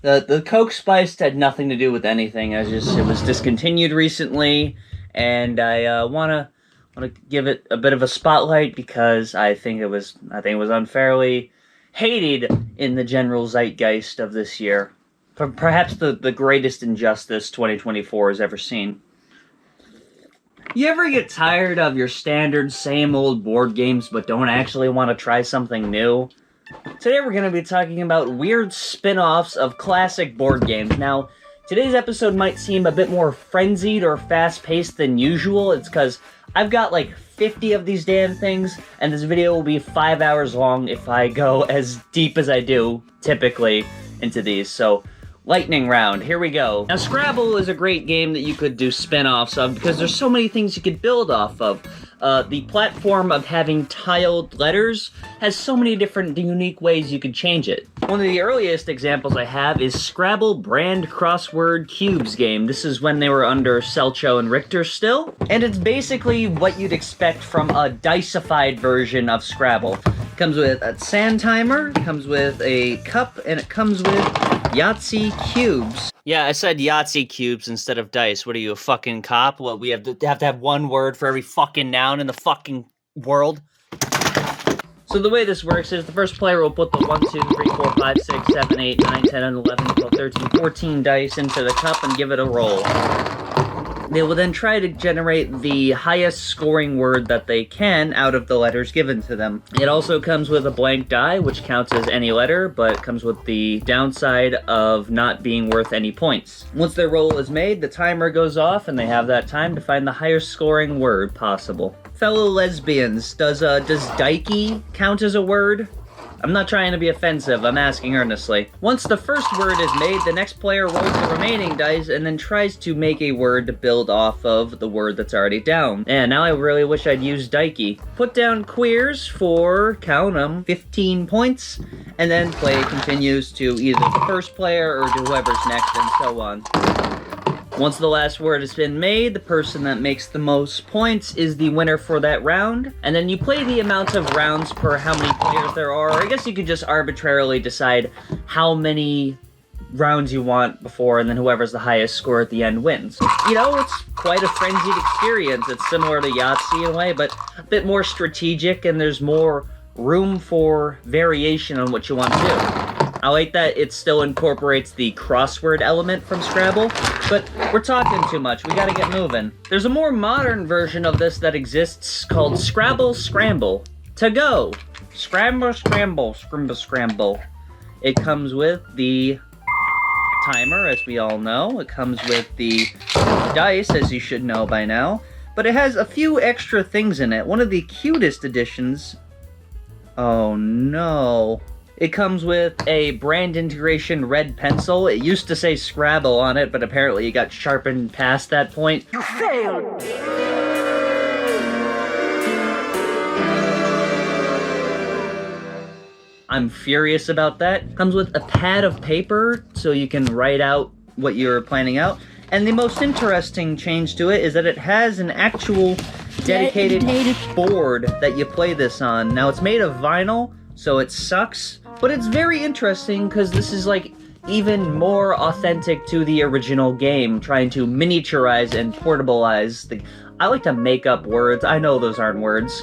The Coke Spiced had nothing to do with anything. It was discontinued recently, and I wanna give it a bit of a spotlight because I think it was unfairly hated in the general zeitgeist of this year. Perhaps the greatest injustice 2024 has ever seen. You ever get tired of your standard same old board games but don't actually want to try something new? Today we're going to be talking about weird spin-offs of classic board games. Now, today's episode might seem a bit more frenzied or fast-paced than usual. It's because I've got like 50 of these damn things, and this video will be 5 hours long if I go as deep as I do, typically, into these. So, lightning round, here we go. Now, Scrabble is a great game that you could do spin-offs of because there's so many things you could build off of. The platform of having tiled letters has so many different unique ways you could change it. One of the earliest examples I have is Scrabble brand crossword cubes game. This is when they were under Selcho and Richter still, and it's basically what you'd expect from a dicified version of Scrabble. It comes with a sand timer, it comes with a cup, and it comes with Yatsi cubes. Yeah, I said Yahtzee cubes instead of dice. What are you, a fucking cop? What, we have to have one word for every fucking noun in the fucking world? So the way this works is the first player will put the 1, 2, 3, 4, 5, 6, 7, 8, 9, 10, 11, 12, 13, 14 dice into the cup and give it a roll. They will then try to generate the highest scoring word that they can out of the letters given to them. It also comes with a blank die, which counts as any letter, but comes with the downside of not being worth any points. Once their roll is made, the timer goes off, and they have that time to find the highest scoring word possible. Fellow lesbians, does dykey count as a word? I'm not trying to be offensive, I'm asking earnestly. Once the first word is made, the next player rolls the remaining dice and then tries to make a word to build off of the word that's already down. And now I really wish I'd used dykey. Put down queers for, count 'em, 15 points, and then play continues to either the first player or to whoever's next and so on. Once the last word has been made, the person that makes the most points is the winner for that round, and then you play the amount of rounds per how many players there are. I guess you could just arbitrarily decide how many rounds you want before, and then whoever's the highest score at the end wins. You know, it's quite a frenzied experience. It's similar to Yahtzee in a way, but a bit more strategic, and there's more room for variation on what you want to do. I like that it still incorporates the crossword element from Scrabble, but we're talking too much. We gotta get moving. There's a more modern version of this that exists called Scrabble Scramble. To go! Scramble, scramble, scramble, scramble. It comes with the timer, as we all know. It comes with the dice, as you should know by now. But it has a few extra things in it. One of the cutest additions... Oh no... It comes with a brand integration red pencil. It used to say Scrabble on it, but apparently it got sharpened past that point. You failed! I'm furious about that. Comes with a pad of paper, so you can write out what you're planning out. And the most interesting change to it is that it has an actual dedicated board that you play this on. Now, it's made of vinyl, so it sucks. But it's very interesting because this is like even more authentic to the original game, trying to miniaturize and portabilize the... I like to make up words. I know those aren't words.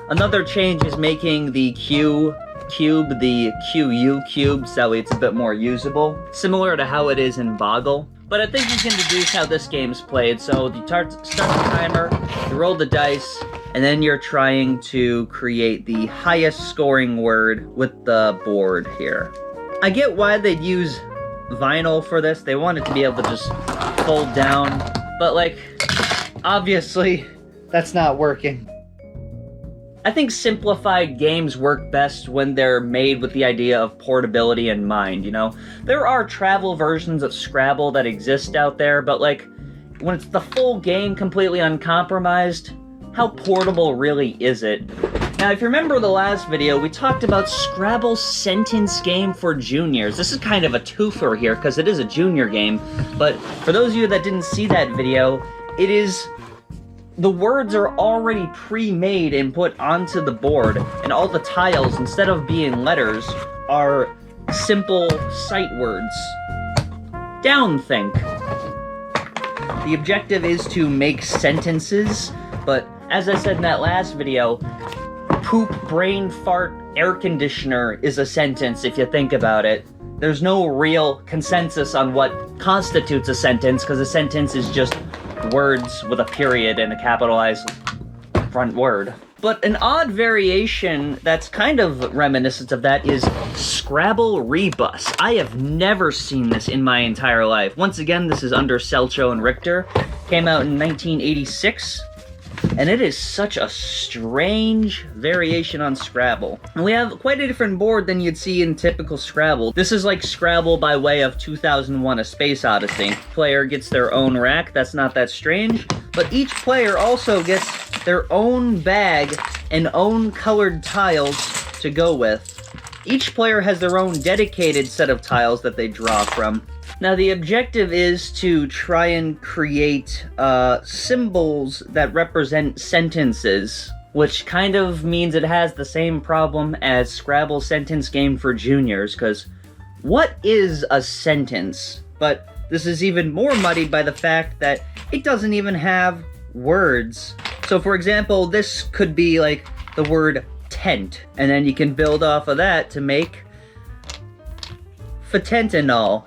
Another change is making the Q cube the QU cube, so it's a bit more usable. Similar to how it is in Boggle. But I think you can deduce how this game's played. So you start the timer, you roll the dice, and then you're trying to create the highest scoring word with the board here. I get why they'd use vinyl for this. They want it to be able to just fold down. But, like, obviously, that's not working. I think simplified games work best when they're made with the idea of portability in mind, you know? There are travel versions of Scrabble that exist out there, but, like, when it's the full game completely uncompromised, how portable really is it? Now, if you remember the last video, we talked about Scrabble's sentence game for juniors. This is kind of a twofer here, because it is a junior game, but for those of you that didn't see that video, it is... the words are already pre-made and put onto the board, and all the tiles, instead of being letters, are simple sight words. downthink. The objective is to make sentences, but as I said in that last video, poop, brain, fart, air conditioner is a sentence if you think about it. There's no real consensus on what constitutes a sentence, because a sentence is just words with a period and a capitalized front word. But an odd variation that's kind of reminiscent of that is Scrabble Rebus. I have never seen this in my entire life. Once again, this is under Selcho and Richter. Came out in 1986. And it is such a strange variation on Scrabble. And we have quite a different board than you'd see in typical Scrabble. This is like Scrabble by way of 2001: A Space Odyssey. Player gets their own rack, that's not that strange. But each player also gets their own bag and own colored tiles to go with. Each player has their own dedicated set of tiles that they draw from. Now, the objective is to try and create symbols that represent sentences, which kind of means it has the same problem as Scrabble Sentence Game for Juniors, because what is a sentence? But this is even more muddied by the fact that it doesn't even have words. So, for example, this could be like the word tent, and then you can build off of that to make fentanyl.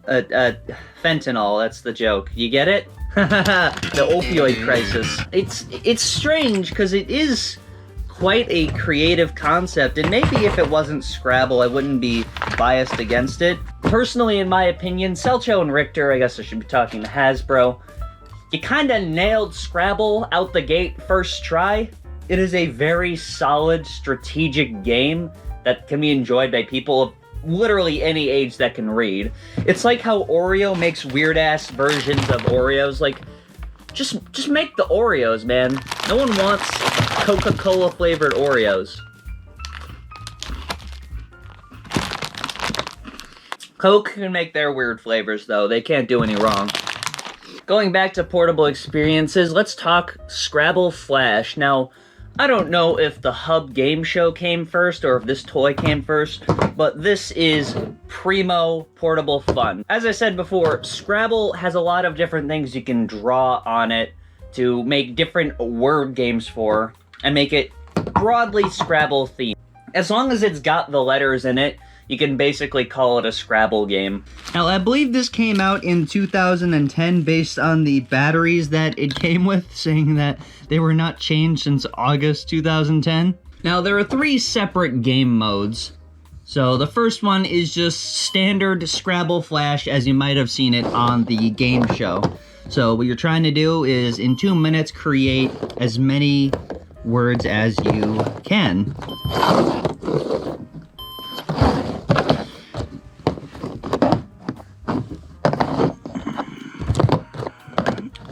Fentanyl, that's the joke. You get it? The opioid crisis. It's strange, because it is quite a creative concept, and maybe if it wasn't Scrabble, I wouldn't be biased against it. Personally, in my opinion, Selcho and Richter, I guess I should be talking to Hasbro, you kinda nailed Scrabble out the gate first try. It is a very solid strategic game that can be enjoyed by people of literally any age that can read. It's like how Oreo makes weird-ass versions of Oreos. Like, just make the Oreos, man. No one wants Coca-Cola flavored Oreos. Coke can make their weird flavors, though. They can't do any wrong. Going back to portable experiences, let's talk Scrabble Flash. Now, I don't know if the Hub game show came first or if this toy came first, but this is primo portable fun. As I said before, Scrabble has a lot of different things you can draw on it to make different word games for and make it broadly Scrabble themed. As long as it's got the letters in it, you can basically call it a Scrabble game. Now, I believe this came out in 2010 based on the batteries that it came with, saying that they were not changed since August 2010. Now, there are 3 separate game modes. So, the first one is just standard Scrabble Flash, as you might have seen it on the game show. So, what you're trying to do is, in 2 minutes, create as many words as you can.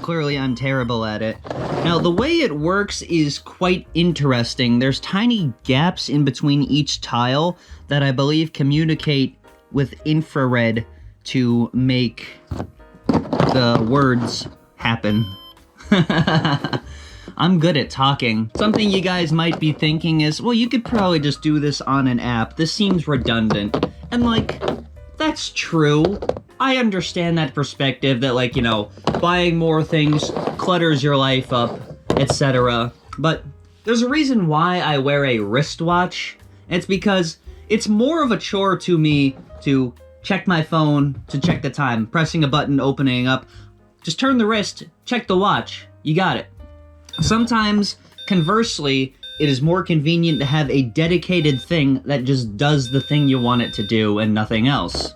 Clearly, I'm terrible at it. Now, the way it works is quite interesting. There's tiny gaps in between each tile that I believe communicate with infrared to make the words happen. I'm good at talking. Something you guys might be thinking is, well, you could probably just do this on an app. This seems redundant. And, like, that's true. I understand that perspective that, like, you know, buying more things clutters your life up, etc. But there's a reason why I wear a wristwatch. It's because it's more of a chore to me to check my phone, to check the time, pressing a button, opening up. Just turn the wrist, check the watch, you got it. Sometimes, conversely, it is more convenient to have a dedicated thing that just does the thing you want it to do and nothing else.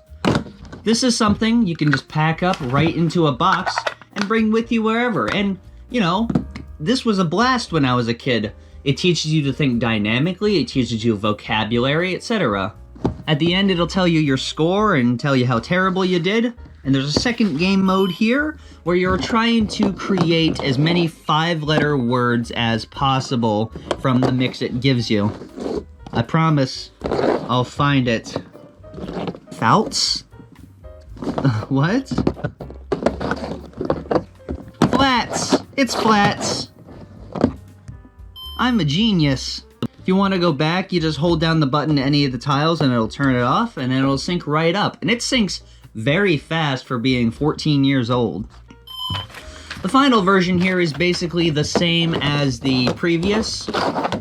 This is something you can just pack up right into a box and bring with you wherever. And, you know, this was a blast when I was a kid. It teaches you to think dynamically, it teaches you vocabulary, etc. At the end, it'll tell you your score and tell you how terrible you did. And there's a second game mode here where you're trying to create as many 5-letter words as possible from the mix it gives you. I promise I'll find it. Fouts? What? Flats! It's flats! I'm a genius. If you want to go back, you just hold down the button to any of the tiles and it'll turn it off and it'll sync right up. And it syncs very fast for being 14 years old. The final version here is basically the same as the previous,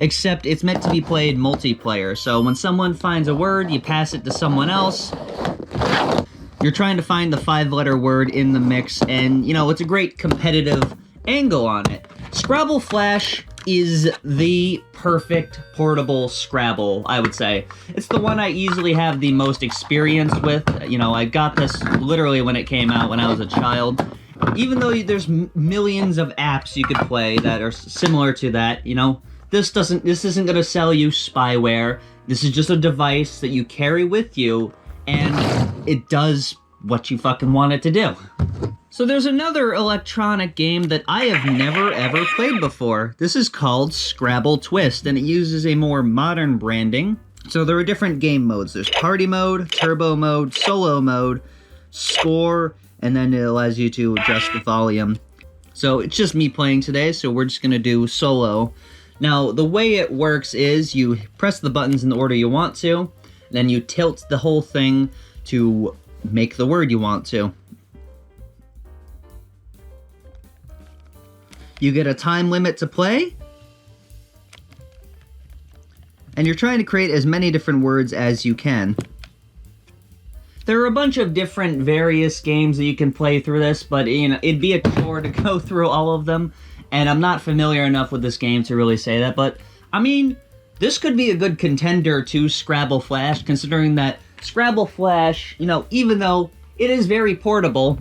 except it's meant to be played multiplayer. So when someone finds a word, you pass it to someone else. You're trying to find the 5-letter word in the mix, and, you know, it's a great competitive angle on it. Scrabble Flash is the perfect portable Scrabble, I would say. It's the one I easily have the most experience with. You know, I got this literally when it came out when I was a child. Even though there's millions of apps you could play that are similar to that, you know, this isn't going to sell you spyware. This is just a device that you carry with you, and it does what you fucking want it to do. So there's another electronic game that I have never ever played before. This is called Scrabble Twist, and it uses a more modern branding. So there are different game modes. There's party mode, turbo mode, solo mode, score, and then it allows you to adjust the volume. So it's just me playing today, so we're just gonna do solo. Now, the way it works is you press the buttons in the order you want to, then you tilt the whole thing to make the word you want to. You get a time limit to play, and you're trying to create as many different words as you can. There are a bunch of different various games that you can play through this, but you know, it'd be a chore to go through all of them, and I'm not familiar enough with this game to really say that, but I mean, this could be a good contender to Scrabble Flash, considering that Scrabble Flash, you know, even though it is very portable,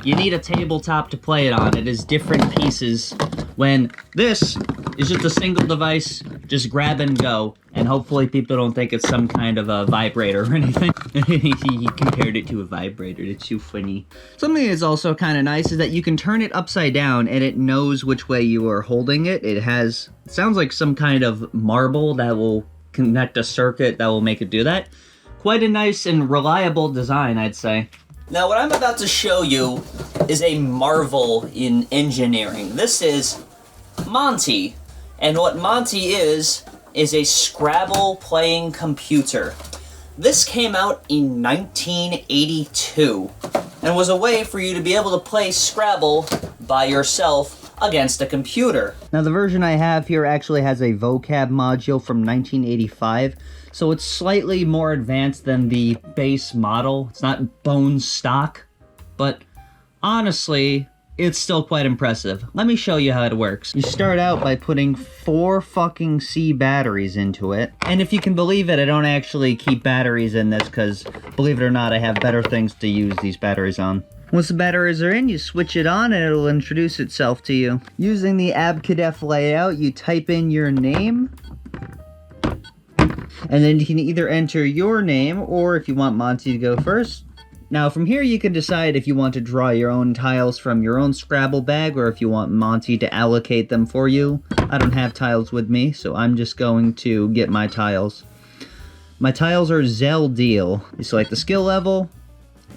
you need a tabletop to play it on. It is different pieces, when this is just a single device, just grab and go, and hopefully people don't think it's some kind of a vibrator or anything. He compared it to a vibrator. It's too funny. Something that's also kind of nice is that you can turn it upside down and it knows which way you are holding it. It sounds like some kind of marble that will connect a circuit that will make it do that. Quite a nice and reliable design, I'd say. Now, what I'm about to show you is a marvel in engineering. This is Monty, and what Monty is a Scrabble playing computer. This came out in 1982, and was a way for you to be able to play Scrabble by yourself against a computer. Now, the version I have here actually has a vocab module from 1985, so it's slightly more advanced than the base model. It's not bone stock, but honestly, it's still quite impressive. Let me show you how it works. You start out by putting 4 fucking C batteries into it. And if you can believe it, I don't actually keep batteries in this because, believe it or not, I have better things to use these batteries on. Once the batteries are in, you switch it on and it'll introduce itself to you. Using the Abcadef layout, you type in your name, and then you can either enter your name, or if you want Monty to go first. Now from here you can decide if you want to draw your own tiles from your own Scrabble bag, or if you want Monty to allocate them for you. I don't have tiles with me, so I'm just going to get my tiles. My tiles are Zell Deal. You select the skill level,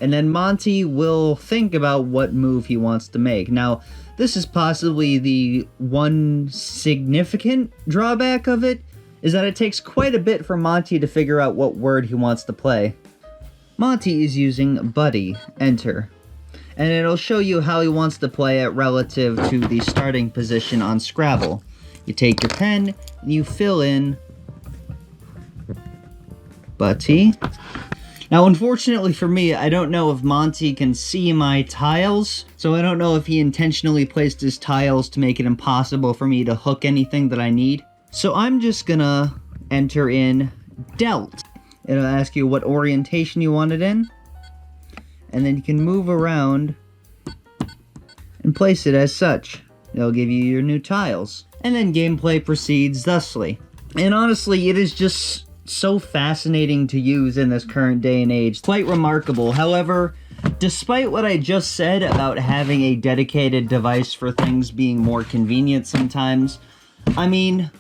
and then Monty will think about what move he wants to make. Now, this is possibly the one significant drawback of it, is that it takes quite a bit for Monty to figure out what word he wants to play. Monty is using Buddy, enter, and it'll show you how he wants to play it relative to the starting position on Scrabble. You take your pen, and you fill in Buddy. Now, unfortunately for me, I don't know if Monty can see my tiles, so I don't know if he intentionally placed his tiles to make it impossible for me to hook anything that I need. So I'm just gonna enter in Dealt. It'll ask you what orientation you want it in, and then you can move around and place it as such. It'll give you your new tiles. And then gameplay proceeds thusly. And honestly, it is just so fascinating to use in this current day and age. Quite remarkable. However, despite what I just said about having a dedicated device for things being more convenient sometimes, I mean,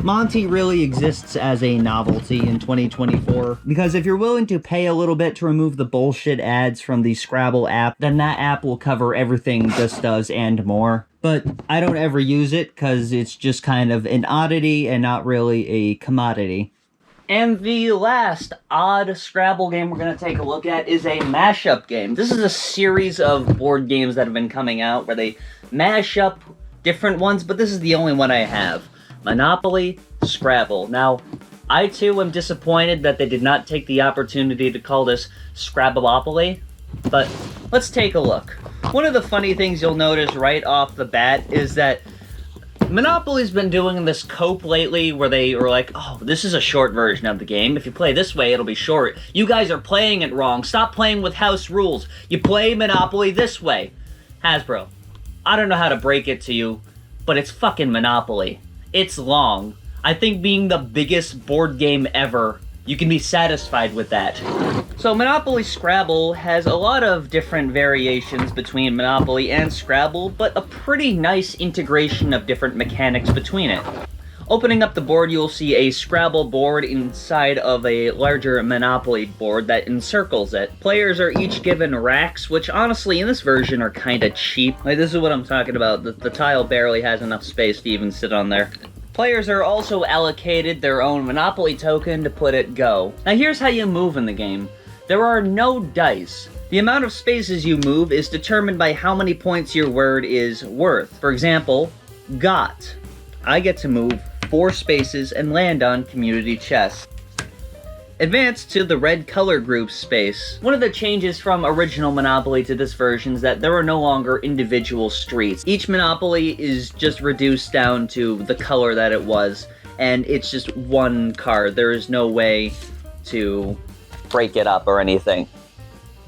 Monty really exists as a novelty in 2024, because if you're willing to pay a little bit to remove the bullshit ads from the Scrabble app, then that app will cover everything this does and more. But I don't ever use it because it's just kind of an oddity and not really a commodity. And the last odd Scrabble game we're going to take a look at is a mashup game. This is a series of board games that have been coming out where they mash up different ones, but this is the only one I have. Monopoly, Scrabble. Now, I too am disappointed that they did not take the opportunity to call this Scrabbleopoly, but let's take a look. One of the funny things you'll notice right off the bat is that Monopoly's been doing this cope lately where they are like, oh, this is a short version of the game. If you play this way, it'll be short. You guys are playing it wrong. Stop playing with house rules. You play Monopoly this way. Hasbro, I don't know how to break it to you, but it's fucking Monopoly. It's long. I think being the biggest board game ever, you can be satisfied with that. So Monopoly Scrabble has a lot of different variations between Monopoly and Scrabble, but a pretty nice integration of different mechanics between it. Opening up the board, you'll see a Scrabble board inside of a larger Monopoly board that encircles it. Players are each given racks, which honestly in this version are kinda cheap. Like, this is what I'm talking about. The tile barely has enough space to even sit on there. Players are also allocated their own Monopoly token to put it go. Now here's how you move in the game. There are no dice. The amount of spaces you move is determined by how many points your word is worth. For example, got. I get to move 4 spaces and land on community chest. Advance to the red color group space. One of the changes from original Monopoly to this version is that there are no longer individual streets. Each Monopoly is just reduced down to the color that it was, and it's just one card. There is no way to break it up or anything.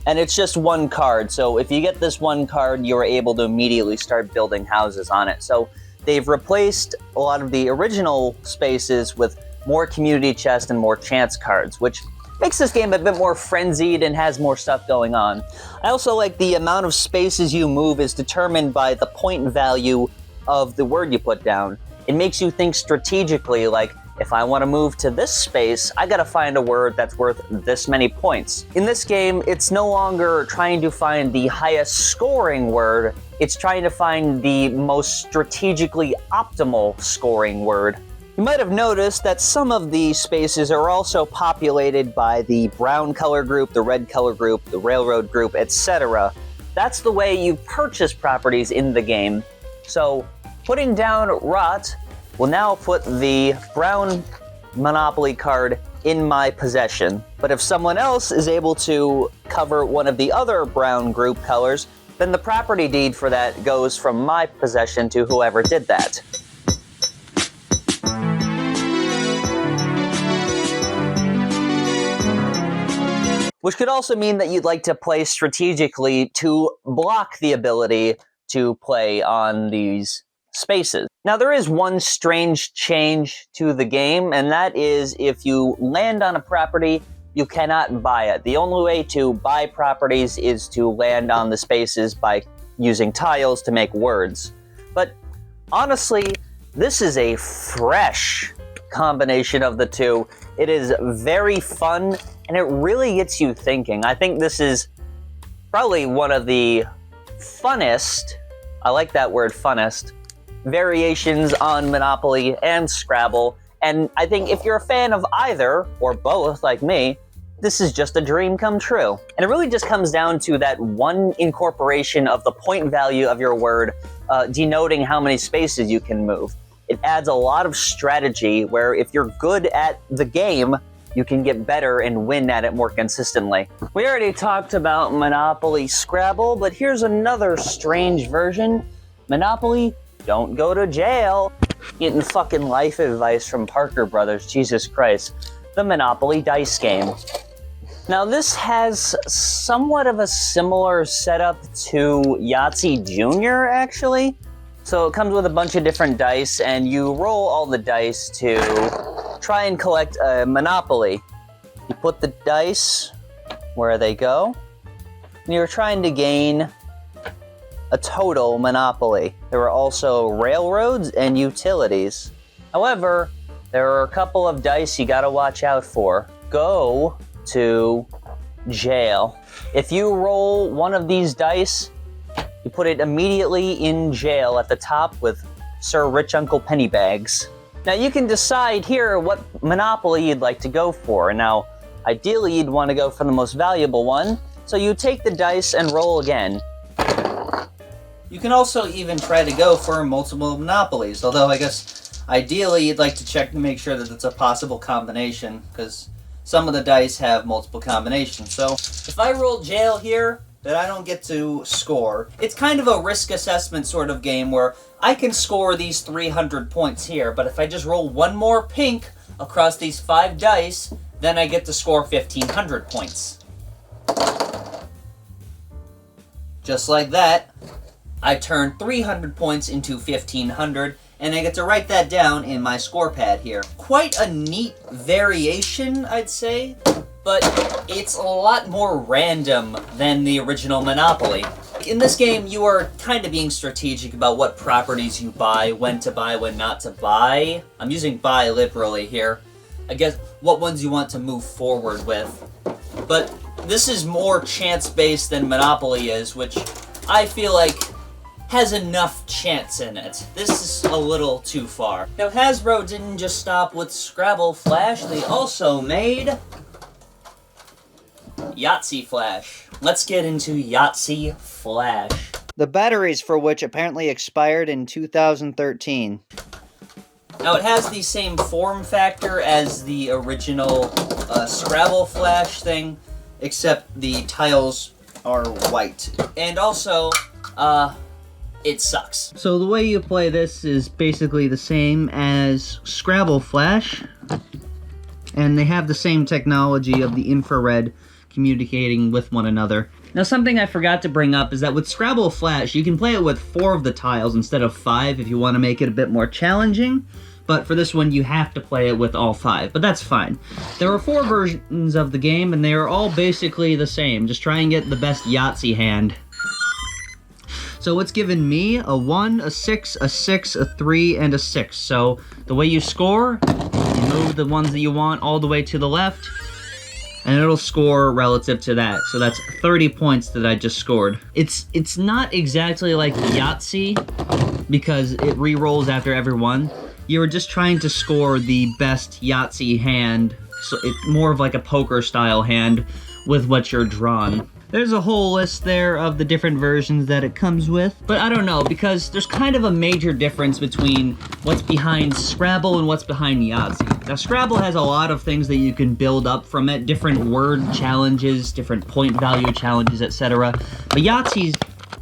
And it's just one card, so if you get this one card, you're able to immediately start building houses on it. So they've replaced a lot of the original spaces with more community chest and more chance cards, which makes this game a bit more frenzied and has more stuff going on. I also like the amount of spaces you move is determined by the point value of the word you put down. It makes you think strategically, like, if I want to move to this space, I gotta find a word that's worth this many points. In this game, it's no longer trying to find the highest scoring word, it's trying to find the most strategically optimal scoring word. You might have noticed that some of the spaces are also populated by the brown color group, the red color group, the railroad group, etc. That's the way you purchase properties in the game. So, putting down rot will now put the brown Monopoly card in my possession. But if someone else is able to cover one of the other brown group colors, then the property deed for that goes from my possession to whoever did that. Which could also mean that you'd like to play strategically to block the ability to play on these spaces. Now there is one strange change to the game, and that is if you land on a property, you cannot buy it. The only way to buy properties is to land on the spaces by using tiles to make words. But honestly, this is a fresh combination of the two. It is very fun, and it really gets you thinking. I think this is probably one of the funnest, I like that word, funnest, variations on Monopoly and Scrabble. And I think if you're a fan of either, or both, like me, this is just a dream come true. And it really just comes down to that one incorporation of the point value of your word, denoting how many spaces you can move. It adds a lot of strategy where if you're good at the game, you can get better and win at it more consistently. We already talked about Monopoly Scrabble, but here's another strange version. Monopoly, don't go to jail. Getting fucking life advice from Parker Brothers, Jesus Christ. The Monopoly dice game. Now this has somewhat of a similar setup to Yahtzee Jr. actually. So it comes with a bunch of different dice, and you roll all the dice to try and collect a Monopoly. You put the dice where they go, and you're trying to gain a total Monopoly. There are also railroads and utilities. However, there are a couple of dice you gotta watch out for. Go to jail. If you roll one of these dice, you put it immediately in jail at the top with Sir Rich Uncle Pennybags. Now you can decide here what Monopoly you'd like to go for. Now, ideally you'd want to go for the most valuable one, so you take the dice and roll again. You can also even try to go for multiple Monopolies, although I guess ideally you'd like to check to make sure that it's a possible combination, because some of the dice have multiple combinations. So if I roll jail here, that I don't get to score. It's kind of a risk assessment sort of game where I can score these 300 points here, but if I just roll one more pink across these 5 dice, then I get to score 1,500 points. Just like that, I turn 300 points into 1,500, and I get to write that down in my score pad here. Quite a neat variation, I'd say, but it's a lot more random than the original Monopoly. In this game, you are kind of being strategic about what properties you buy, when not to buy. I'm using buy liberally here. I guess what ones you want to move forward with. But this is more chance-based than Monopoly is, which I feel like has enough chance in it. This is a little too far. Now, Hasbro didn't just stop with Scrabble Flash, they also made Yatsi Flash. Let's get into Yatsi Flash. The batteries for which apparently expired in 2013. Now it has the same form factor as the original Scrabble Flash thing, except the tiles are white. And also, it sucks. So the way you play this is basically the same as Scrabble Flash, and they have the same technology of the infrared communicating with one another. Now, something I forgot to bring up is that with Scrabble Flash, you can play it with 4 of the tiles instead of 5 if you want to make it a bit more challenging, but for this one you have to play it with all 5, but that's fine. There are 4 versions of the game, and they are all basically the same. Just try and get the best Yahtzee hand. So it's given me a 1, a 6, a 6, a 3, and a 6. So the way you score, you move the ones that you want all the way to the left, and it'll score relative to that. So that's 30 points that I just scored. It's not exactly like Yahtzee, because it re-rolls after every one. You're just trying to score the best Yahtzee hand, so it's more of like a poker-style hand with what you're drawn. There's a whole list there of the different versions that it comes with, but I don't know, because there's kind of a major difference between what's behind Scrabble and what's behind Yahtzee. Now, Scrabble has a lot of things that you can build up from it, different word challenges, different point value challenges, etc. But Yahtzee's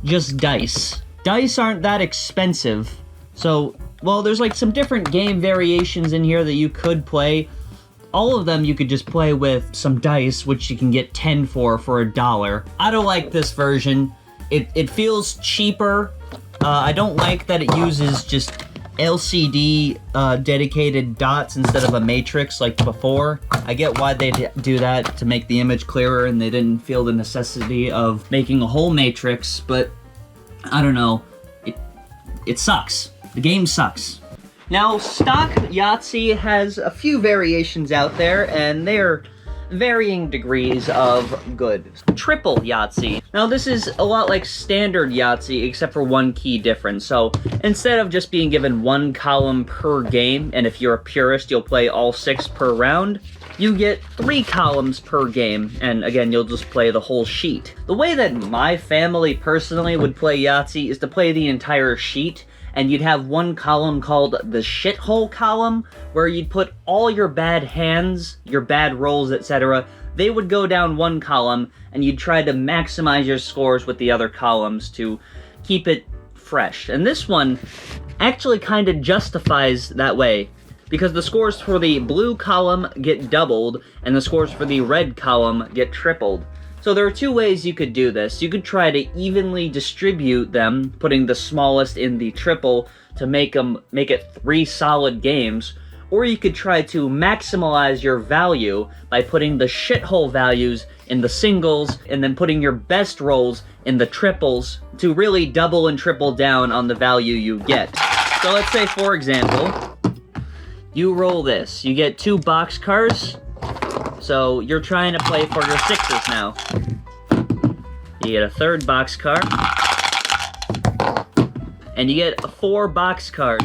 just dice. Dice aren't that expensive, so, well, there's like some different game variations in here that you could play. All of them you could just play with some dice, which you can get 10 for $1. I don't like this version. It feels cheaper. I don't like that it uses just LCD dedicated dots instead of a matrix like before. I get why they do that, to make the image clearer, and they didn't feel the necessity of making a whole matrix, but I don't know. It sucks. The game sucks. Now, stock Yahtzee has a few variations out there, and they're varying degrees of good. Triple Yahtzee. Now, this is a lot like standard Yahtzee, except for one key difference. So, instead of just being given 1 column per game, and if you're a purist, you'll play all 6 per round, you get 3 columns per game, and again, you'll just play the whole sheet. The way that my family personally would play Yahtzee is to play the entire sheet, and you'd have one column called the shithole column, where you'd put all your bad hands, your bad rolls, etc. They would go down one column, and you'd try to maximize your scores with the other columns to keep it fresh. And this one actually kind of justifies that way, because the scores for the blue column get doubled, and the scores for the red column get tripled. So there are 2 ways you could do this. You could try to evenly distribute them, putting the smallest in the triple to make it 3 solid games, or you could try to maximize your value by putting the shithole values in the singles and then putting your best rolls in the triples to really double and triple down on the value you get. So let's say, for example, you roll this. You get 2 boxcars. So you're trying to play for your 6s now. You get a 3rd boxcar, and you get 4 boxcars.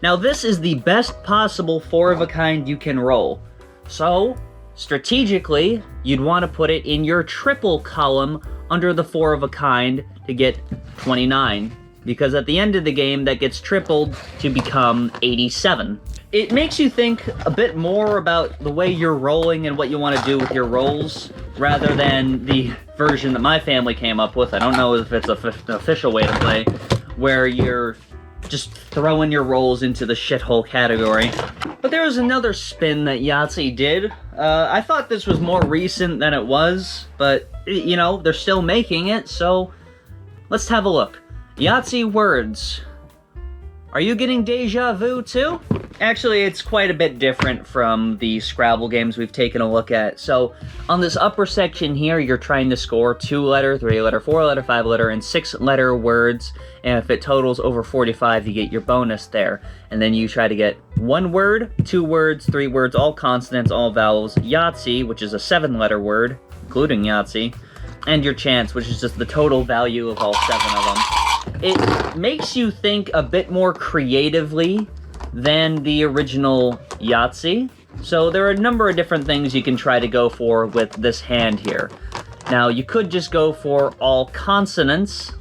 Now this is the best possible 4 of a kind you can roll. So, strategically, you'd want to put it in your triple column under the 4 of a kind to get 29. Because at the end of the game, that gets tripled to become 87. It makes you think a bit more about the way you're rolling and what you want to do with your rolls, rather than the version that my family came up with. I don't know if it's an official way to play, where you're just throwing your rolls into the shithole category. But there was another spin that Yahtzee did. I thought this was more recent than it was, but, you know, they're still making it, so let's have a look. Yatsi Words. Are you getting deja vu too? Actually, it's quite a bit different from the Scrabble games we've taken a look at. So, on this upper section here, you're trying to score 2-letter, 3-letter, 4-letter, 5-letter, and 6-letter words. And if it totals over 45, you get your bonus there. And then you try to get 1 word, 2 words, 3 words, all consonants, all vowels, Yahtzee, which is a 7-letter word, including Yahtzee, and your chance, which is just the total value of all 7 of them. It makes you think a bit more creatively than the original Yahtzee. So there are a number of different things you can try to go for with this hand here. Now, you could just go for all consonants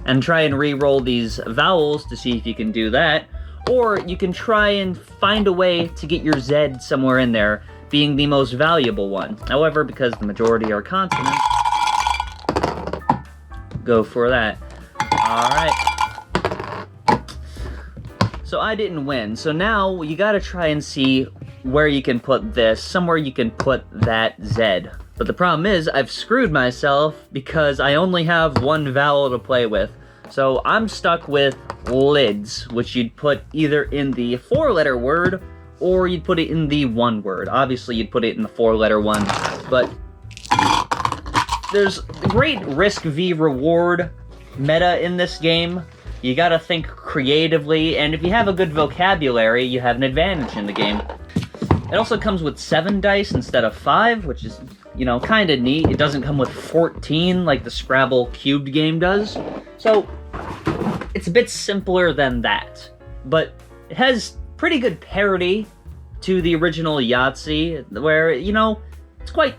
and try and re-roll these vowels to see if you can do that. Or you can try and find a way to get your Z somewhere in there, being the most valuable one. However, because the majority are consonants, go for that. Alright. So I didn't win. So now you gotta try and see where you can put this, somewhere you can put that Z. But the problem is, I've screwed myself because I only have 1 vowel to play with. So I'm stuck with lids, which you'd put either in the 4-letter word, or you'd put it in the 1 word. Obviously, you'd put it in the 4-letter one, but there's great risk v reward meta in this game. You gotta think creatively, and if you have a good vocabulary, you have an advantage in the game. It also comes with 7 dice instead of 5, which is, you know, kinda neat. It doesn't come with 14 like the Scrabble cubed game does. So, it's a bit simpler than that. But it has pretty good parity to the original Yahtzee, where, you know, it's quite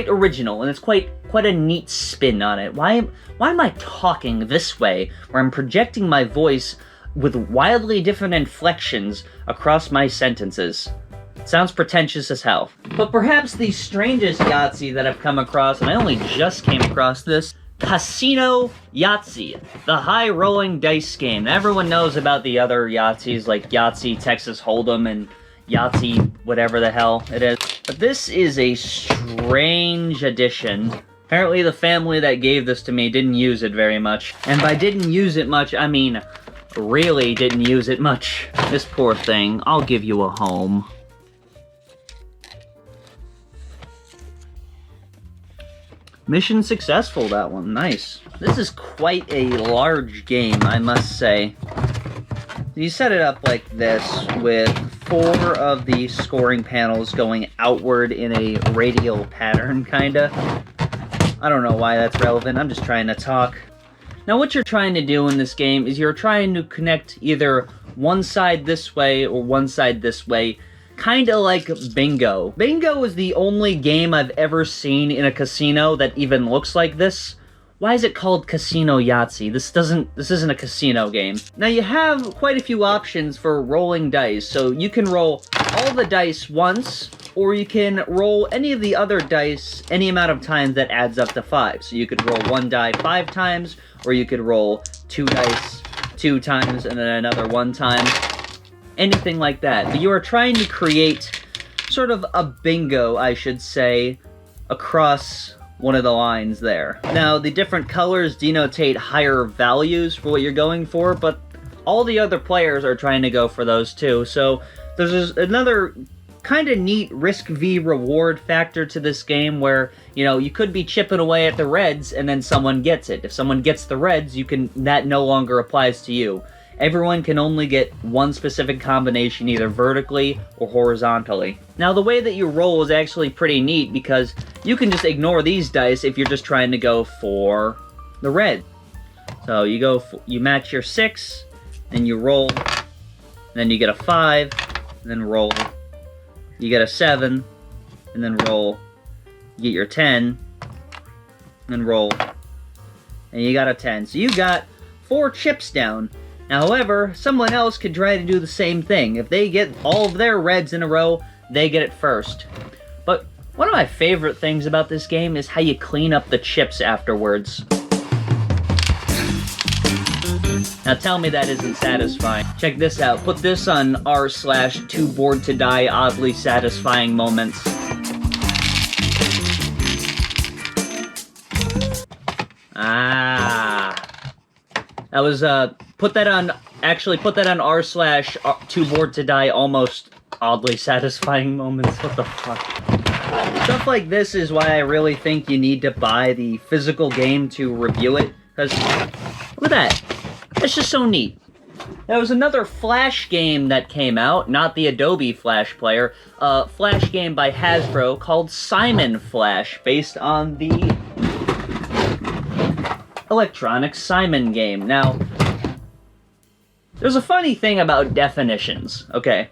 original, and it's quite a neat spin on it. Why am I talking this way, where I'm projecting my voice with wildly different inflections across my sentences? It sounds pretentious as hell. But perhaps the strangest Yahtzee that I've come across, and I only just came across this, Casino Yahtzee, the high-rolling dice game. Now, everyone knows about the other Yahtzees, like Yahtzee Texas Hold'em and Yahtzee whatever the hell it is. But this is a strange addition. Apparently the family that gave this to me didn't use it very much. And by didn't use it much, I mean really didn't use it much. This poor thing. I'll give you a home. Mission successful, that one. Nice. This is quite a large game, I must say. You set it up like this, with 4 of the scoring panels going outward in a radial pattern, kinda. I don't know why that's relevant, I'm just trying to talk. Now what you're trying to do in this game is you're trying to connect either one side this way or one side this way, kinda like bingo. Bingo is the only game I've ever seen in a casino that even looks like this. Why is it called Casino Yahtzee? This isn't a casino game. Now you have quite a few options for rolling dice, so you can roll all the dice once, or you can roll any of the other dice any amount of times that adds up to 5. So you could roll 1 die 5 times, or you could roll 2 dice 2 times and then another 1 time. Anything like that. But you are trying to create sort of a bingo, I should say, across one of the lines there. Now, the different colors denotate higher values for what you're going for, but all the other players are trying to go for those too. So there's another kind of neat risk v reward factor to this game where, you know, you could be chipping away at the reds and then someone gets it. If someone gets the reds, that no longer applies to you. Everyone can only get one specific combination, either vertically or horizontally. Now, the way that you roll is actually pretty neat because you can just ignore these dice if you're just trying to go for the red. So you match your 6, and you roll then you get a 5, and then roll. You get a 7, and then roll. You get your 10, and then roll. And you got a 10. So you got 4 chips down. Now, however, someone else could try to do the same thing. If they get all of their reds in a row, they get it first. But one of my favorite things about this game is how you clean up the chips afterwards. Now tell me that isn't satisfying. Check this out. Put this on r/too bored to die oddly satisfying moments. That was, put that on r/too bored to die almost oddly satisfying moments. What the fuck? Stuff like this is why I really think you need to buy the physical game to review it. Because, look at that. That's just so neat. There was another Flash game that came out, not the Adobe Flash player, a Flash game by Hasbro called Simon Flash, based on the electronic Simon game. Now, there's a funny thing about definitions, okay?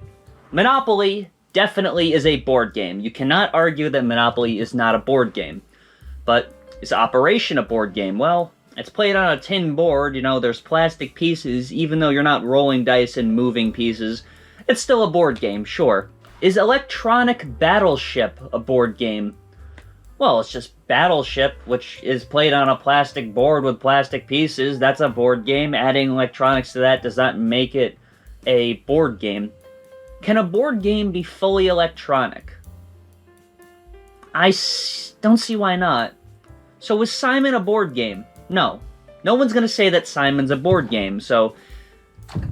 Monopoly definitely is a board game. You cannot argue that Monopoly is not a board game. But is Operation a board game? Well, it's played on a tin board, you know, there's plastic pieces, even though you're not rolling dice and moving pieces. It's still a board game, sure. Is Electronic Battleship a board game? Well, it's just Battleship, which is played on a plastic board with plastic pieces. That's a board game. Adding electronics to that does not make it a board game. Can a board game be fully electronic? I don't see why not. So is Simon a board game? No. No one's gonna say that Simon's a board game, so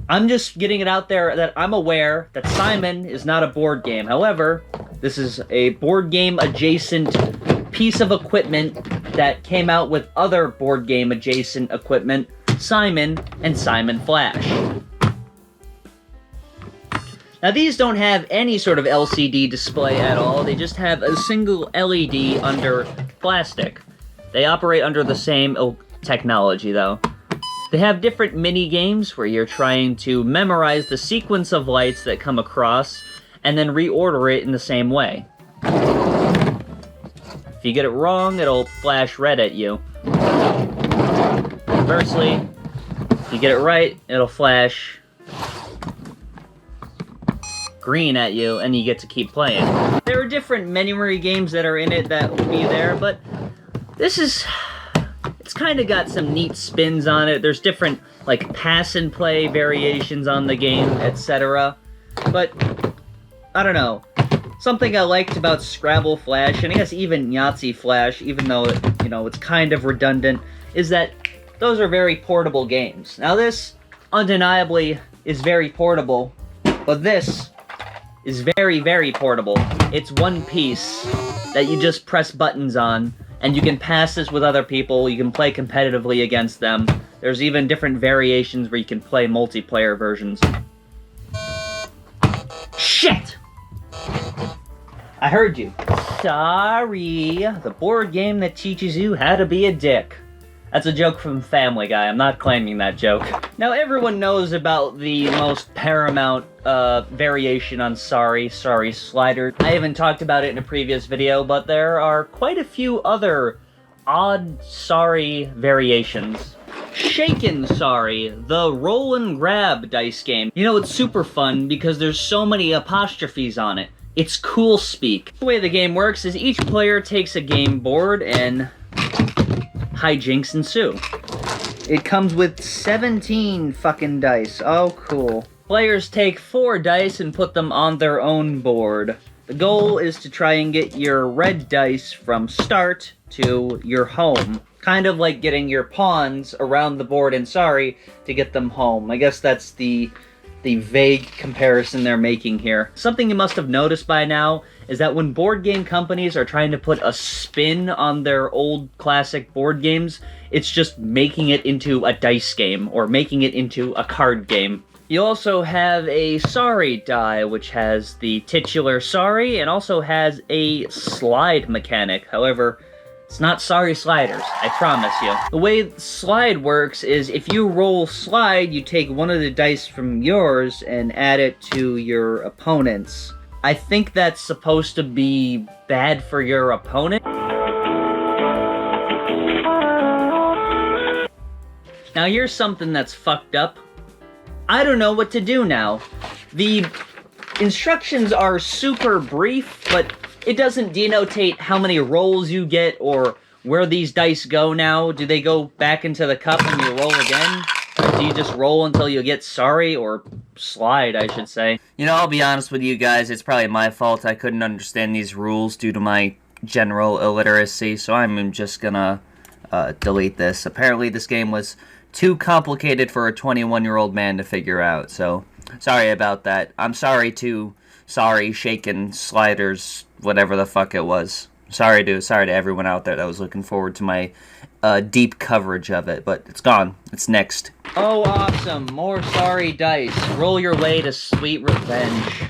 I'm just getting it out there that I'm aware that Simon is not a board game. However, this is a board game adjacent piece of equipment that came out with other board game adjacent equipment, Simon and Simon Flash. Now these don't have any sort of LCD display at all, they just have a single LED under plastic. They operate under the same technology though. They have different mini games where you're trying to memorize the sequence of lights that come across and then reorder it in the same way. If you get it wrong, it'll flash red at you. Conversely, if you get it right, it'll flash green at you, and you get to keep playing. There are different memory games that are in it that will be there, but this is... it's kind of got some neat spins on it. There's different, like, pass and play variations on the game, etc. But, I don't know. Something I liked about Scrabble Flash, and I guess even Yatsi Flash, even though, you know, it's kind of redundant, is that those are very portable games. Now this, undeniably, is very portable, but this is very, very portable. It's one piece that you just press buttons on, and you can pass this with other people, you can play competitively against them. There's even different variations where you can play multiplayer versions. Shit! I heard you. Sorry. The board game that teaches you how to be a dick. That's a joke from Family Guy. I'm not claiming that joke. Now, everyone knows about the most paramount variation on Sorry Slider. I haven't talked about it in a previous video, but there are quite a few other odd Sorry variations. Shaken Sorry, the roll and grab dice game. You know, it's super fun because there's so many apostrophes on it. It's cool speak. The way the game works is each player takes a game board and hijinks ensue. It comes with 17 fucking dice. Oh, cool. Players take 4 dice and put them on their own board. The goal is to try and get your red dice from start to your home. Kind of like getting your pawns around the board in Sorry to get them home. I guess that's the vague comparison they're making here. Something you must have noticed by now is that when board game companies are trying to put a spin on their old classic board games, it's just making it into a dice game or making it into a card game. You also have a Sorry die, which has the titular Sorry and also has a slide mechanic. However, It's not sorry sliders, I promise you. The way slide works is if you roll slide, you take one of the dice from yours and add it to your opponent's. I think that's supposed to be bad for your opponent. Now here's something that's fucked up. I don't know what to do now. The instructions are super brief, but it doesn't denotate how many rolls you get or where these dice go now. Do they go back into the cup and you roll again? Or do you just roll until you get sorry, or slide, I should say? You know, I'll be honest with you guys, it's probably my fault. I couldn't understand these rules due to my general illiteracy, so I'm just gonna delete this. Apparently this game was too complicated for a 21-year-old man to figure out, so sorry about that. I'm sorry to shaken sliders, whatever the fuck it was. Sorry to everyone out there that was looking forward to my deep coverage of it, but it's gone. It's next. Oh, awesome. More sorry dice. Roll your way to sweet revenge.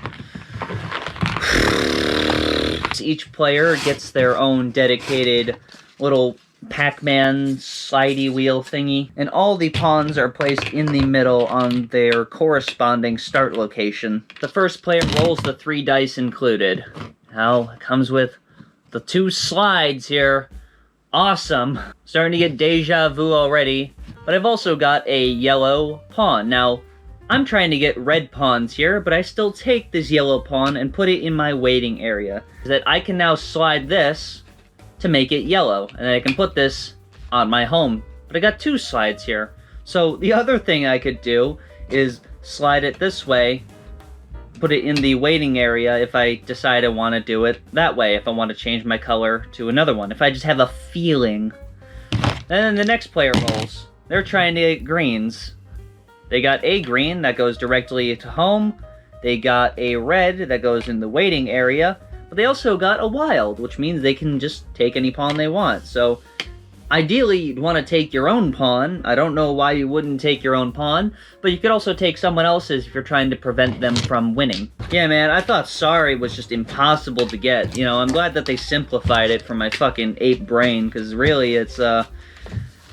Each player gets their own dedicated little Pac-Man slidey wheel thingy, and all the pawns are placed in the middle on their corresponding start location. The first player rolls the 3 dice included. Now, it comes with the 2 slides here. Awesome. Starting to get deja vu already, but I've also got a yellow pawn. Now, I'm trying to get red pawns here, but I still take this yellow pawn and put it in my waiting area, so that I can now slide this to make it yellow, and then I can put this on my home. But I got 2 slides here. So the other thing I could do is slide it this way, put it in the waiting area if I decide I want to do it that way, if I want to change my color to another one, if I just have a feeling. And then the next player rolls. They're trying to get greens. They got a green that goes directly to home. They got a red that goes in the waiting area. But they also got a wild, which means they can just take any pawn they want. So, ideally, you'd want to take your own pawn. I don't know why you wouldn't take your own pawn, but you could also take someone else's if you're trying to prevent them from winning. Yeah, man, I thought sorry was just impossible to get. You know, I'm glad that they simplified it for my fucking ape brain, because really, it's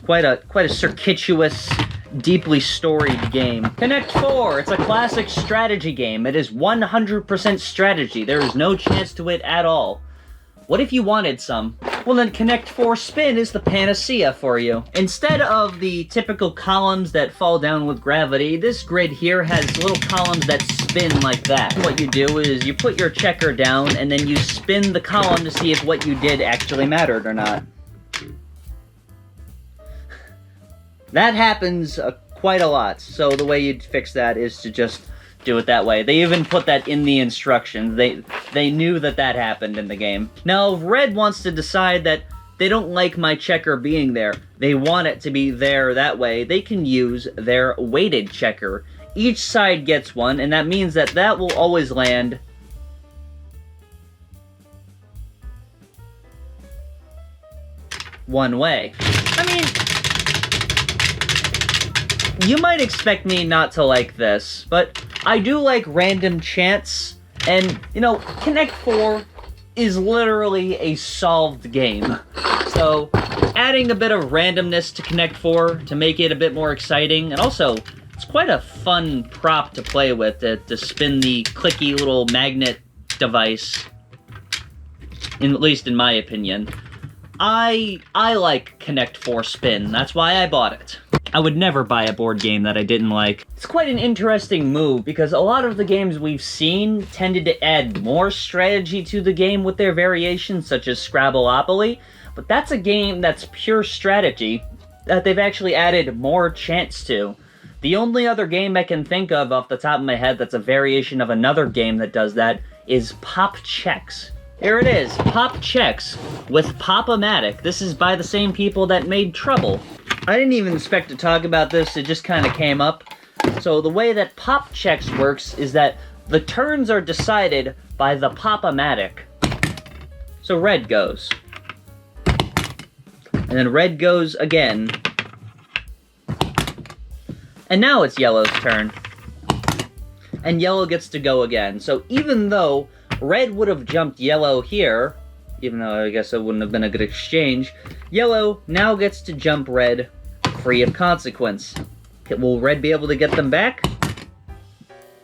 quite a circuitous, deeply storied game. Connect 4, it's a classic strategy game. It is 100% strategy. There is no chance to it at all. What if you wanted some? Well then Connect 4 Spin is the panacea for you. Instead of the typical columns that fall down with gravity, this grid here has little columns that spin like that. What you do is you put your checker down and then you spin the column to see if what you did actually mattered or not. That happens quite a lot, so the way you'd fix that is to just do it that way. They even put that in the instructions. They knew that that happened in the game. Now, if Red wants to decide that they don't like my checker being there, they want it to be there that way, they can use their weighted checker. Each side gets one, and that means that that will always land one way. I mean, you might expect me not to like this, but I do like random chance, and, you know, Connect 4 is literally a solved game. So, adding a bit of randomness to Connect 4 to make it a bit more exciting, and also, it's quite a fun prop to play with, to spin the clicky little magnet device, at least in my opinion. I like Connect 4 Spin, that's why I bought it. I would never buy a board game that I didn't like. It's quite an interesting move, because a lot of the games we've seen tended to add more strategy to the game with their variations, such as Scrabbleopoly, but that's a game that's pure strategy that they've actually added more chance to. The only other game I can think of off the top of my head that's a variation of another game that does that is Pop Checks. Here it is, Pop Checks with Pop-O-Matic. This is by the same people that made Trouble. I didn't even expect to talk about this, it just kind of came up. So the way that Pop Checks works is that the turns are decided by the Pop-O-Matic. So red goes. And then red goes again. And now it's yellow's turn. And yellow gets to go again. So even though red would have jumped yellow here, even though I guess it wouldn't have been a good exchange. Yellow now gets to jump red, free of consequence. Will red be able to get them back?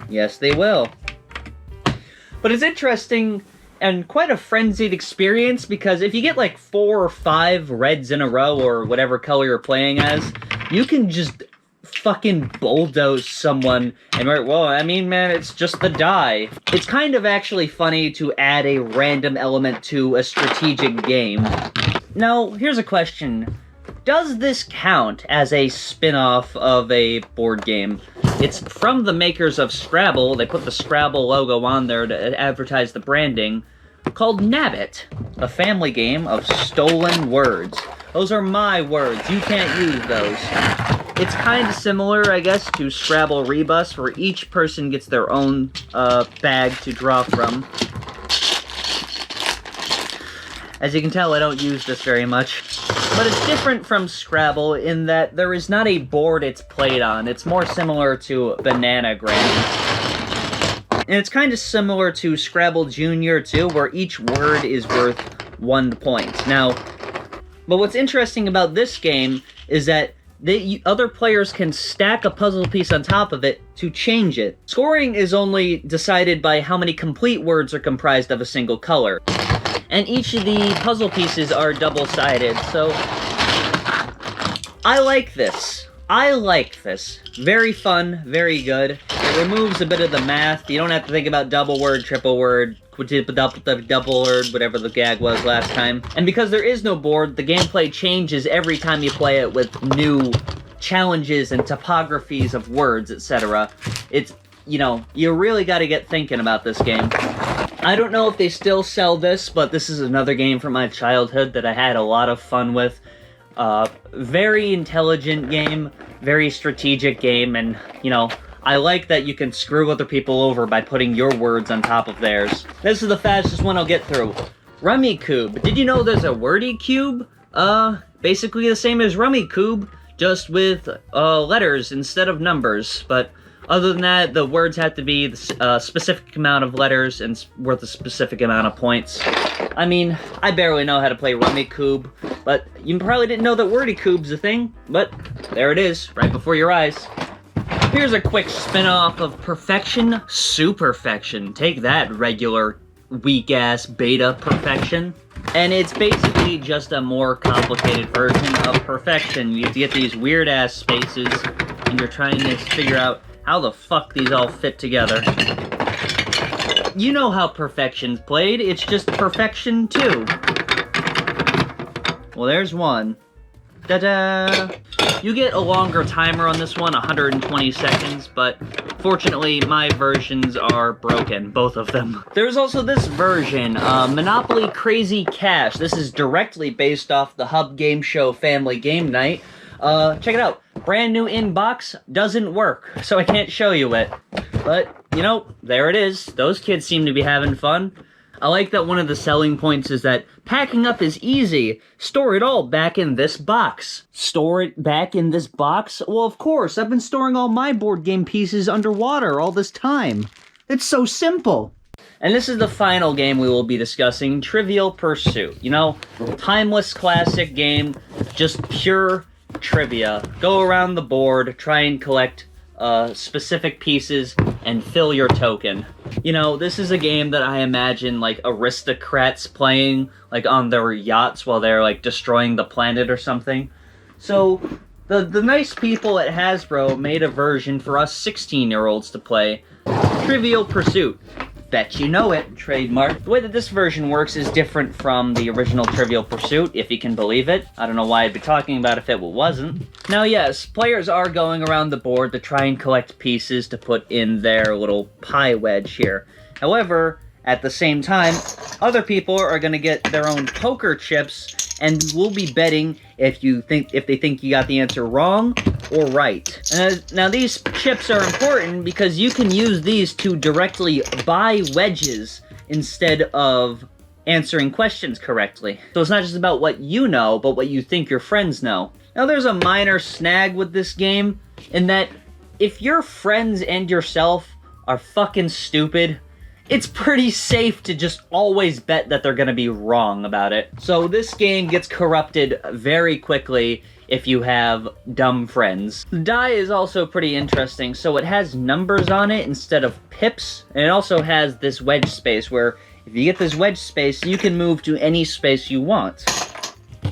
Yes, they will. But it's interesting and quite a frenzied experience, because if you get like 4 or 5 reds in a row, or whatever color you're playing as, you can just fucking bulldoze someone, and well, I mean, man, it's just the die. It's kind of actually funny to add a random element to a strategic game. Now, here's a question. Does this count as a spin-off of a board game? It's from the makers of Scrabble. They put the Scrabble logo on there to advertise the branding, called Nabit, a family game of stolen words. Those are my words. You can't use those. It's kind of similar, I guess, to Scrabble Rebus, where each person gets their own bag to draw from. As you can tell, I don't use this very much. But it's different from Scrabble in that there is not a board it's played on. It's more similar to Bananagram. And it's kind of similar to Scrabble Junior too, where each word is worth 1 point. Now, but what's interesting about this game is that other players can stack a puzzle piece on top of it to change it. Scoring is only decided by how many complete words are comprised of a single color. And each of the puzzle pieces are double-sided, so I like this. I like this. Very fun, very good. It removes a bit of the math. You don't have to think about double word, triple word, double word, whatever the gag was last time. And because there is no board, the gameplay changes every time you play it with new challenges and topographies of words, etc. It's, you know, you really gotta get thinking about this game. I don't know if they still sell this, but this is another game from my childhood that I had a lot of fun with. Very intelligent game, very strategic game, and, you know, I like that you can screw other people over by putting your words on top of theirs. This is the fastest one I'll get through. Remy Cube. Did you know there's a wordy cube? Basically the same as Remy Cube, just with letters instead of numbers, but other than that, the words have to be a specific amount of letters and worth a specific amount of points. I mean, I barely know how to play Remy Cube, but you probably didn't know that Wordy Cube's a thing, but there it is, right before your eyes. Here's a quick spin-off of Perfection, Superfection. Take that, regular, weak-ass beta Perfection. And it's basically just a more complicated version of Perfection. You have to get these weird-ass spaces, and you're trying to figure out how the fuck these all fit together. You know how Perfection's played, it's just Perfection 2. Well, there's one. Ta-da! You get a longer timer on this one, 120 seconds, but fortunately my versions are broken, both of them. There's also this version, Monopoly Crazy Cash. This is directly based off the Hub Game Show Family Game Night. Check it out. Brand new inbox, doesn't work, so I can't show you it. But, you know, there it is. Those kids seem to be having fun. I like that one of the selling points is that packing up is easy. Store it all back in this box. Store it back in this box? Well, of course. I've been storing all my board game pieces underwater all this time. It's so simple. And this is the final game we will be discussing, Trivial Pursuit. You know, timeless classic game, just pure trivia. Go around the board, try and collect specific pieces, and fill your token. You know, this is a game that I imagine, like, aristocrats playing, like, on their yachts while they're, like, destroying the planet or something. So, the nice people at Hasbro made a version for us 16-year-olds to play. Trivial Pursuit. Bet you know it, trademark. The way that this version works is different from the original Trivial Pursuit, if you can believe it. I don't know why I'd be talking about it if it wasn't. Now yes, players are going around the board to try and collect pieces to put in their little pie wedge here. However, at the same time, other people are going to get their own poker chips, and we'll be betting if they think you got the answer wrong or right. Now these chips are important because you can use these to directly buy wedges instead of answering questions correctly. So it's not just about what you know, but what you think your friends know. Now there's a minor snag with this game in that if your friends and yourself are fucking stupid, it's pretty safe to just always bet that they're gonna be wrong about it. So this game gets corrupted very quickly if you have dumb friends. The die is also pretty interesting. So it has numbers on it instead of pips, and it also has this wedge space where if you get this wedge space, you can move to any space you want.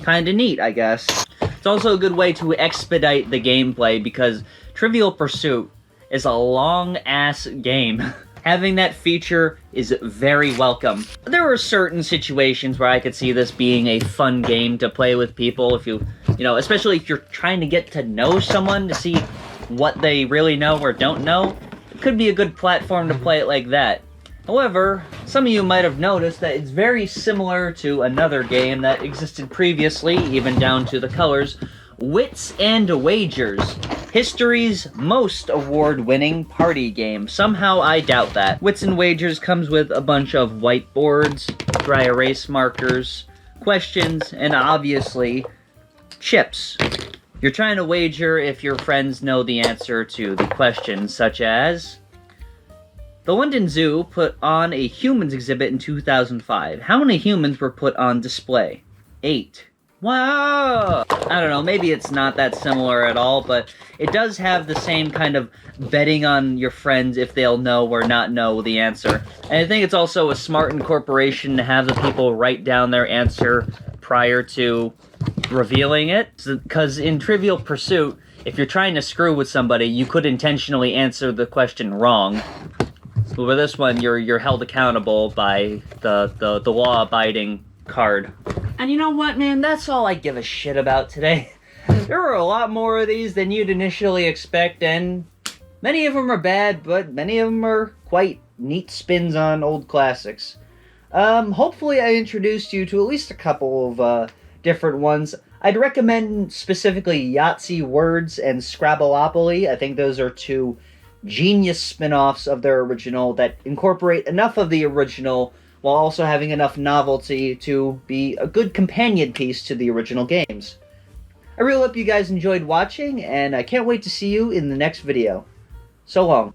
Kinda neat, I guess. It's also a good way to expedite the gameplay because Trivial Pursuit is a long-ass game. Having that feature is very welcome. There are certain situations where I could see this being a fun game to play with people if you know, especially if you're trying to get to know someone to see what they really know or don't know. It could be a good platform to play it like that. However, some of you might have noticed that it's very similar to another game that existed previously, even down to the colors, Wits and Wagers. History's most award-winning party game. Somehow I doubt that. Wits and Wagers comes with a bunch of whiteboards, dry erase markers, questions, and obviously, chips. You're trying to wager if your friends know the answer to the questions, such as... The London Zoo put on a humans exhibit in 2005. How many humans were put on display? 8. Wow! I don't know, maybe it's not that similar at all, but it does have the same kind of betting on your friends if they'll know or not know the answer. And I think it's also a smart incorporation to have the people write down their answer prior to revealing it. Because in Trivial Pursuit, if you're trying to screw with somebody, you could intentionally answer the question wrong. But with this one, you're held accountable by the law-abiding card. And you know what, man? That's all I give a shit about today. There are a lot more of these than you'd initially expect, and many of them are bad, but many of them are quite neat spins on old classics. Hopefully I introduced you to at least a couple of different ones. I'd recommend specifically Yatsi Words and Scrabbleopoly. I think those are two genius spin-offs of their original that incorporate enough of the original while also having enough novelty to be a good companion piece to the original games. I really hope you guys enjoyed watching, and I can't wait to see you in the next video. So long.